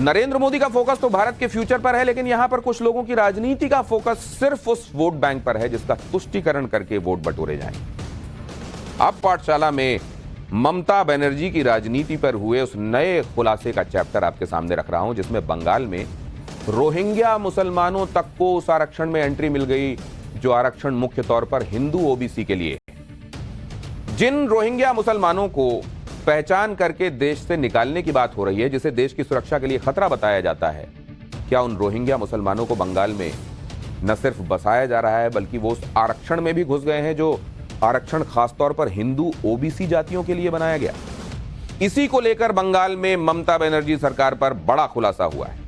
नरेंद्र मोदी का फोकस तो भारत के फ्यूचर पर है, लेकिन यहां पर कुछ लोगों की राजनीति का फोकस सिर्फ उस वोट बैंक पर है जिसका तुष्टीकरण करके वोट बटोरे जाएं। अब पाठशाला में ममता बनर्जी की राजनीति पर हुए उस नए खुलासे का चैप्टर आपके सामने रख रहा हूं, जिसमें बंगाल में रोहिंग्या मुसलमानों तक को उस आरक्षण में एंट्री मिल गई जो आरक्षण मुख्य तौर पर हिंदू ओबीसी के लिए। जिन रोहिंग्या मुसलमानों को पहचान करके देश से निकालने की बात हो रही है, जिसे देश की सुरक्षा के लिए खतरा बताया जाता है, क्या उन रोहिंग्या मुसलमानों को बंगाल में न सिर्फ बसाया जा रहा है बल्कि वो उस आरक्षण में भी घुस गए हैं जो आरक्षण खासतौर पर हिंदू ओबीसी जातियों के लिए बनाया गया। इसी को लेकर बंगाल में ममता बनर्जी सरकार पर बड़ा खुलासा हुआ है।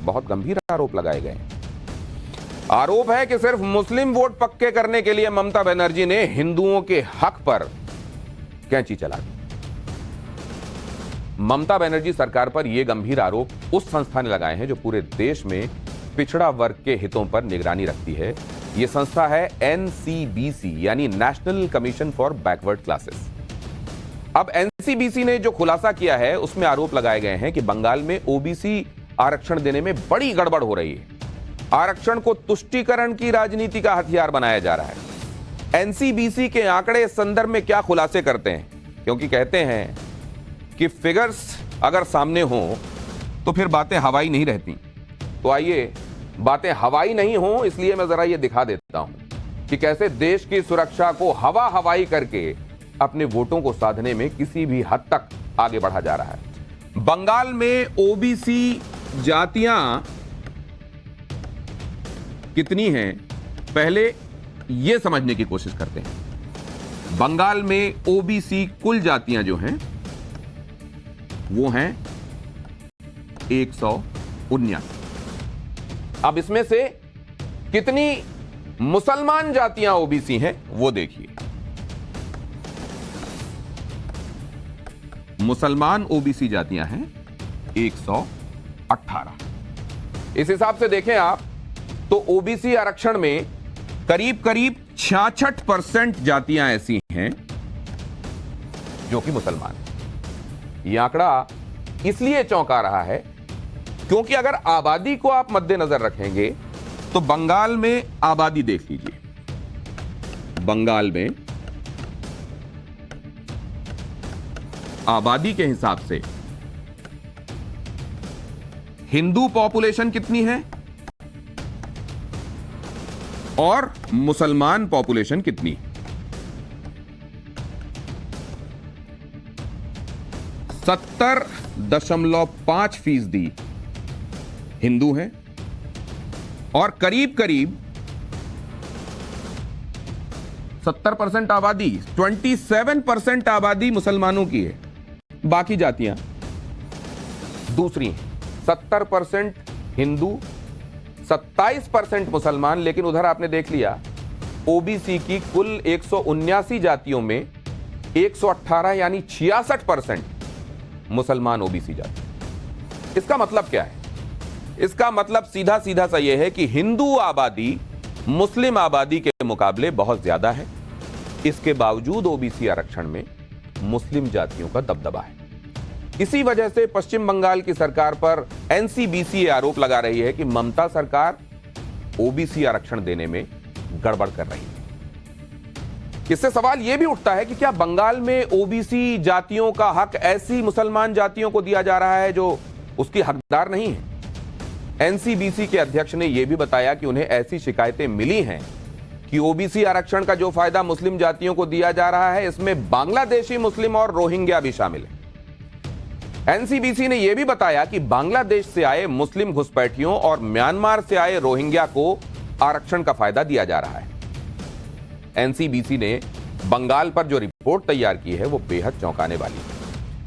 बहुत गंभीर आरोप लगाए गए। आरोप है कि सिर्फ मुस्लिम वोट पक्के करने के लिए ममता बनर्जी ने हिंदुओं के हक पर कैंची चला दी। ममता बनर्जी सरकार पर यह गंभीर आरोप उस संस्था ने लगाए हैं जो पूरे देश में पिछड़ा वर्ग के हितों पर निगरानी रखती है। यह संस्था है एनसीबीसी, यानी national commission for backward classes. अब एनसीबीसी ने जो खुलासा किया है उसमें आरोप लगाए गए हैं कि बंगाल में ओबीसी आरक्षण देने में बड़ी गड़बड़ हो रही है। आरक्षण को तुष्टीकरण की राजनीति का हथियार बनाया जा रहा है। एनसीबीसी के आंकड़े इस संदर्भ में क्या खुलासे करते हैं, क्योंकि कहते हैं कि फिगर्स अगर सामने हो तो फिर बातें हवाई नहीं रहती। तो आइए बातें हवाई नहीं हो इसलिए मैं जरा ये दिखा देता हूं कि कैसे देश की सुरक्षा को हवाई करके अपने वोटों को साधने में किसी भी हद तक आगे बढ़ा जा रहा है। बंगाल में ओबीसी जातियां कितनी हैं, पहले यह समझने की कोशिश करते हैं। बंगाल में ओबीसी कुल जातियां जो हैं वो हैं 179। अब इसमें से कितनी मुसलमान जातियां ओबीसी हैं वो देखिए। मुसलमान ओबीसी जातियां हैं 118। इस हिसाब से देखें आप तो ओबीसी आरक्षण में करीब 66% जातियां ऐसी हैं जो कि मुसलमान हैं। यह आंकड़ा इसलिए चौंका रहा है क्योंकि अगर आबादी को आप मद्देनजर रखेंगे तो बंगाल में आबादी देख लीजिए। बंगाल में आबादी के हिसाब से हिंदू पॉपुलेशन कितनी है और मुसलमान पॉपुलेशन कितनी? 70.5% हिंदू हैं और करीब 70% आबादी, 27% आबादी मुसलमानों की है। बाकी जातियां दूसरी हैं। 70% हिंदू, 27% मुसलमान। लेकिन उधर आपने देख लिया ओबीसी की कुल 179 जातियों में 118 यानी 66% मुसलमान ओबीसी जाति। इसका मतलब क्या है? इसका मतलब सीधा सा यह है कि हिंदू आबादी मुस्लिम आबादी के मुकाबले बहुत ज्यादा है। इसके बावजूद ओबीसी आरक्षण में मुस्लिम जातियों का दबदबा है। इसी वजह से पश्चिम बंगाल की सरकार पर एनसीबीसी आरोप लगा रही है कि ममता सरकार ओबीसी आरक्षण देने में गड़बड़ कर रही है। इससे सवाल यह भी उठता है कि क्या बंगाल में ओबीसी जातियों का हक ऐसी मुसलमान जातियों को दिया जा रहा है जो उसकी हकदार नहीं है? एनसीबीसी के अध्यक्ष ने यह भी बताया कि उन्हें ऐसी शिकायतें मिली हैं कि ओबीसी आरक्षण का जो फायदा मुस्लिम जातियों को दिया जा रहा है इसमें बांग्लादेशी मुस्लिम और रोहिंग्या भी शामिल है। एनसीबीसी ने यह भी बताया कि बांग्लादेश से आए मुस्लिम घुसपैठियों और म्यांमार से आए रोहिंग्या को आरक्षण का फायदा दिया जा रहा है। एनसीबीसी ने बंगाल पर जो रिपोर्ट तैयार की है वो बेहद चौंकाने वाली है।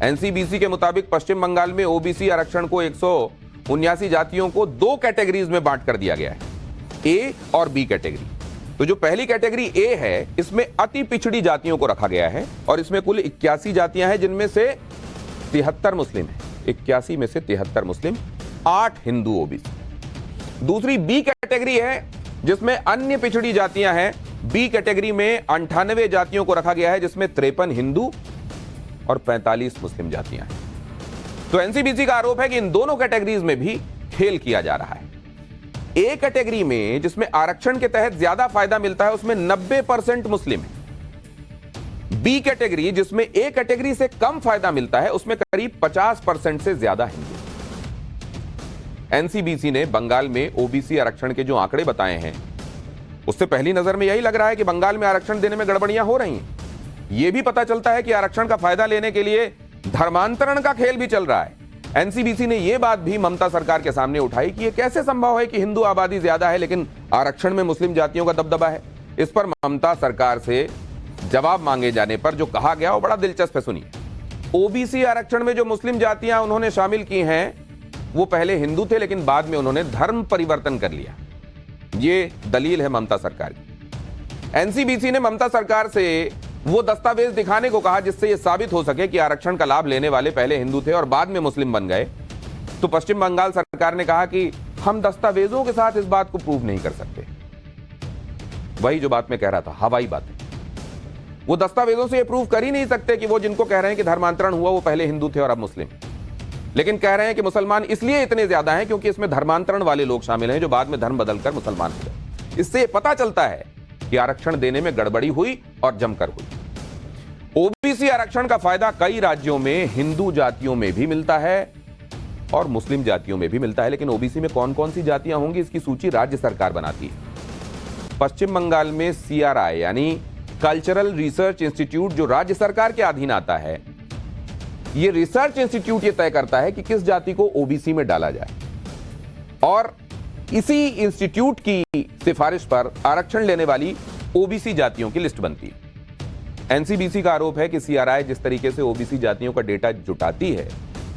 एनसीबीसी के मुताबिक पश्चिम बंगाल में ओबीसी आरक्षण को 179 जातियों को 2 कैटेगरीज में बांट कर दिया गया है, ए और बी कैटेगरी। तो जो पहली कैटेगरी ए है इसमें अति पिछड़ी जातियों को रखा गया है और इसमें कुल 81 जातियां हैं जिनमें से 73 मुस्लिम है। 81 में से 73 मुस्लिम, 8 हिंदू ओबीसी। दूसरी बी कैटेगरी है जिसमें अन्य पिछड़ी जातियां हैं। बी कैटेगरी में 98 जातियों को रखा गया है जिसमें 53 हिंदू और 45 मुस्लिम जातियां हैं। तो एनसीबीसी का आरोप है कि इन दोनों कैटेगरीज में भी खेल किया जा रहा है। ए कैटेगरी में जिसमें आरक्षण के तहत ज्यादा फायदा मिलता है उसमें 90% मुस्लिम है। बी कैटेगरी जिसमें ए कैटेगरी से कम फायदा मिलता है उसमें करीब 50% से ज्यादा हिंदू। एनसीबीसी ने बंगाल में ओबीसी आरक्षण के जो आंकड़े बताए हैं उससे पहली नजर में यही लग रहा है कि बंगाल में आरक्षण देने में गड़बड़ियां हो रही हैं। यह भी पता चलता है कि आरक्षण का फायदा लेने के लिए धर्मांतरण का खेल भी चल रहा है। एनसीबीसी ने यह बात भी ममता सरकार के सामने उठाई कि यह कैसे संभव है कि हिंदू आबादी ज्यादा है लेकिन आरक्षण में मुस्लिम जातियों का दबदबा है। इस पर ममता सरकार से जवाब मांगे जाने पर जो कहा गया वो बड़ा दिलचस्प है, सुनिए। ओबीसी आरक्षण में जो मुस्लिम जातियां उन्होंने शामिल की हैं वो पहले हिंदू थे लेकिन बाद में उन्होंने धर्म परिवर्तन कर लिया। ये दलील है ममता सरकार की। एनसीबीसी ने ममता सरकार से वो दस्तावेज दिखाने को कहा जिससे यह साबित हो सके कि आरक्षण का लाभ लेने वाले पहले हिंदू थे और बाद में मुस्लिम बन गए। तो पश्चिम बंगाल सरकार ने कहा कि हम दस्तावेजों के साथ इस बात को प्रूव नहीं कर सकते। वही जो बात मैं कह रहा था, हवाई बात है। वो दस्तावेजों से ये प्रूव कर ही नहीं सकते कि वो जिनको कह रहे हैं कि धर्मांतरण हुआ वो पहले हिंदू थे और अब मुस्लिम, लेकिन कह रहे हैं कि मुसलमान इसलिए इतने ज्यादा हैं क्योंकि इसमें धर्मांतरण वाले लोग शामिल हैं जो बाद में धर्म बदलकर मुसलमान हो गए। इससे पता चलता है कि आरक्षण देने में गड़बड़ी हुई और जमकर हुई। ओबीसी आरक्षण का फायदा कई राज्यों में हिंदू जातियों में भी मिलता है और मुस्लिम जातियों में भी मिलता है, लेकिन ओबीसी में कौन कौन सी जातियां होंगी इसकी सूची राज्य सरकार बनाती है। पश्चिम बंगाल में सीआरआई यानी कल्चरल रिसर्च इंस्टीट्यूट जो राज्य सरकार के अधीन आता है, यह रिसर्च इंस्टीट्यूट यह तय करता है कि किस जाति को ओबीसी में डाला जाए और इसी इंस्टीट्यूट की सिफारिश पर आरक्षण लेने वाली ओबीसी जातियों की लिस्ट बनती है। एनसीबीसी का आरोप है कि सीआरआई जिस तरीके से ओबीसी जातियों का डेटा जुटाती है,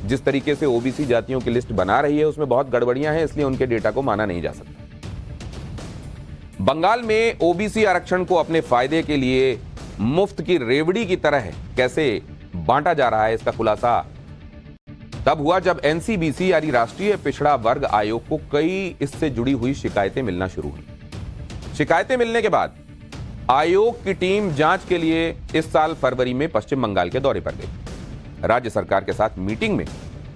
जिस तरीके से ओबीसी जातियों की लिस्ट बना रही है उसमें बहुत गड़बड़ियां हैं, इसलिए उनके डेटा को माना नहीं जा सकता। बंगाल में ओबीसी आरक्षण को अपने फायदे के लिए मुफ्त की रेवड़ी की तरह कैसे बांटा जा रहा है इसका खुलासा तब हुआ जब एनसीबीसी यानी राष्ट्रीय पिछड़ा वर्ग आयोग को कई इससे जुड़ी हुई शिकायतें मिलना शुरू हुई। शिकायतें मिलने के बाद आयोग की टीम जांच के लिए इस साल फरवरी में पश्चिम बंगाल के दौरे पर गई। राज्य सरकार के साथ मीटिंग में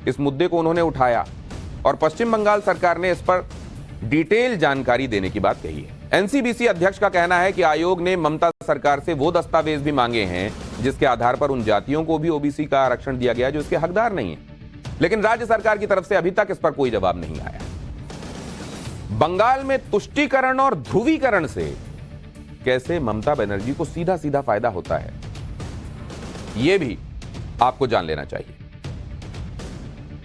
इस मुद्दे को उन्होंने उठाया और पश्चिम बंगाल सरकार ने इस पर डिटेल जानकारी देने की बात कही है। एनसीबीसी अध्यक्ष का कहना है कि आयोग ने ममता सरकार से वो दस्तावेज भी मांगे हैं जिसके आधार पर उन जातियों को भी ओबीसी का आरक्षण दिया गया जो इसके हकदार नहीं है, लेकिन राज्य सरकार की तरफ से अभी तक इस पर कोई जवाब नहीं आया। बंगाल में तुष्टीकरण और ध्रुवीकरण से कैसे ममता बनर्जी को सीधा सीधा फायदा होता है, यह भी आपको जान लेना चाहिए।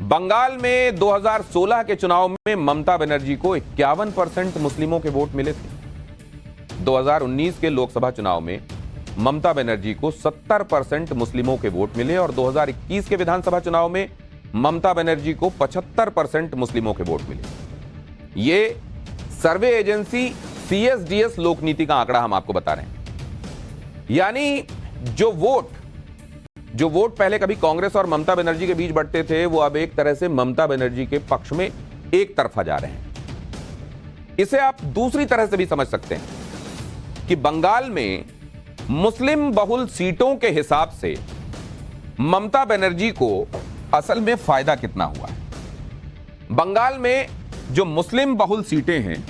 बंगाल में 2016 के चुनाव में ममता बनर्जी को 51% मुस्लिमों के वोट मिले थे। 2019 के लोकसभा चुनाव में ममता बनर्जी को 70% मुस्लिमों के वोट मिले और 2021 के विधानसभा चुनाव में ममता बनर्जी को 75% मुस्लिमों के वोट मिले। ये सर्वे एजेंसी सीएसडीएस लोकनीति का आंकड़ा हम आपको बता रहे हैं। यानी जो वोट पहले कभी कांग्रेस और ममता बनर्जी के बीच बढ़ते थे वो अब एक तरह से ममता बनर्जी के पक्ष में एक तरफा जा रहे हैं। इसे आप दूसरी तरह से भी समझ सकते हैं कि बंगाल में मुस्लिम बहुल सीटों के हिसाब से ममता बनर्जी को असल में फायदा कितना हुआ है। बंगाल में जो मुस्लिम बहुल सीटें हैं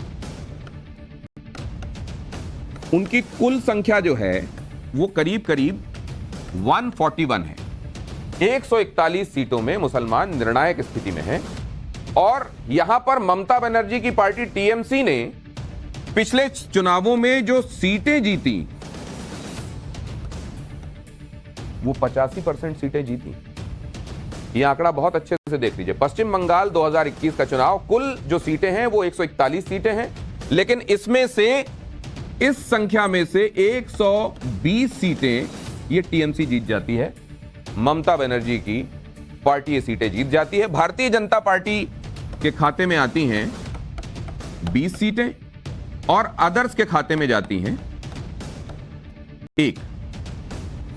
उनकी कुल संख्या जो है वो करीब करीब 141 है। 141 सीटों में मुसलमान निर्णायक स्थिति में हैं और यहां पर ममता बनर्जी की पार्टी टीएमसी ने पिछले चुनावों में जो सीटें जीती वो 85% सीटें जीती। यह आंकड़ा बहुत अच्छे से देख लीजिए। पश्चिम बंगाल 2021 का चुनाव कुल जो सीटें हैं वो 141 सीटें हैं, लेकिन इसमें से इस संख्या में से 120 सीटें ये टीएमसी जीत जाती है। ममता बनर्जी की पार्टी ये सीटें जीत जाती है। भारतीय जनता पार्टी के खाते में आती हैं 20 सीटें और अदर्स के खाते में जाती हैं 1।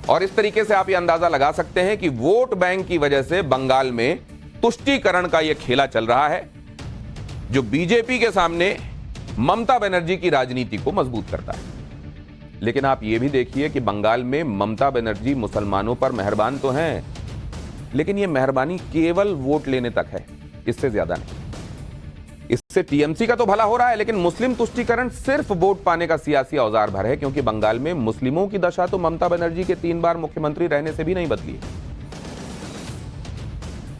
और इस तरीके से आप ये अंदाजा लगा सकते हैं कि वोट बैंक की वजह से बंगाल में तुष्टीकरण का यह खेला चल रहा है जो बीजेपी के सामने ममता बनर्जी की राजनीति को मजबूत करता है। लेकिन आप यह भी देखिए कि बंगाल में ममता बनर्जी मुसलमानों पर मेहरबान तो हैं, लेकिन यह मेहरबानी केवल वोट लेने तक है, इससे ज्यादा नहीं। इससे टीएमसी का तो भला हो रहा है, लेकिन मुस्लिम तुष्टीकरण सिर्फ वोट पाने का सियासी औजार भर है, क्योंकि बंगाल में मुस्लिमों की दशा तो ममता बनर्जी के 3 बार मुख्यमंत्री रहने से भी नहीं बदली।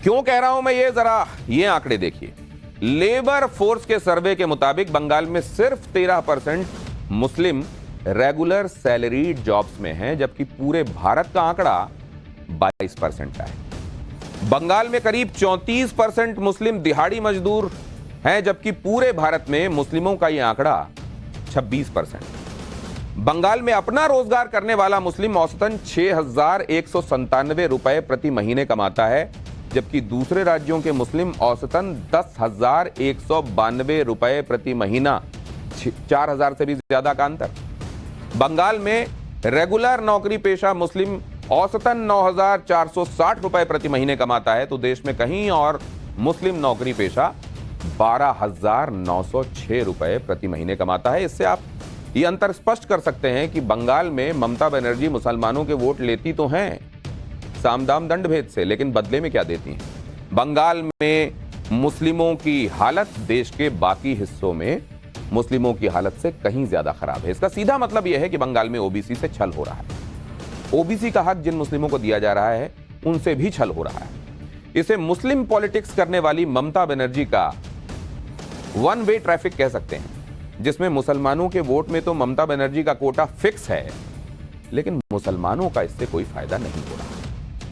क्यों कह रहा हूं मैं ये आंकड़े देखिए। लेबर फोर्स के सर्वे के मुताबिक बंगाल में सिर्फ 13% मुस्लिम रेगुलर सैलरीड जॉब्स में हैं, जबकि पूरे भारत का आंकड़ा 22% का है। बंगाल में करीब 34% मुस्लिम दिहाड़ी मजदूर हैं, जबकि पूरे भारत में मुस्लिमों का यह आंकड़ा 26%। बंगाल में अपना रोजगार करने वाला मुस्लिम औसतन 6,197 रुपए प्रति महीने कमाता है, जबकि दूसरे राज्यों के मुस्लिम औसतन 10,192 रुपए प्रति महीना, 4,000 से भी ज्यादा का अंतर। बंगाल में रेगुलर नौकरी पेशा मुस्लिम औसतन 9,460 रुपए प्रति महीने कमाता है, तो देश में कहीं और मुस्लिम नौकरी पेशा 12,906 रुपए प्रति महीने कमाता है। इससे आप ये अंतर स्पष्ट कर सकते हैं कि बंगाल में ममता बनर्जी मुसलमानों के वोट लेती तो हैं सामदाम दंड भेद से, लेकिन बदले में क्या देती हैं? बंगाल में मुस्लिमों की हालत देश के बाकी हिस्सों में मुस्लिमों की हालत से कहीं ज्यादा खराब है। इसका सीधा मतलब यह है कि बंगाल में ओबीसी से छल हो रहा है। ओबीसी का हक जिन मुस्लिमों को दिया जा रहा है उनसे भी छल हो रहा है। इसे मुस्लिम पॉलिटिक्स करने वाली ममता बनर्जी का वन वे ट्रैफिक कह सकते हैं, जिसमें मुसलमानों के वोट में तो ममता बनर्जी का कोटा फिक्स है, लेकिन मुसलमानों का इससे कोई फायदा नहीं हो रहा।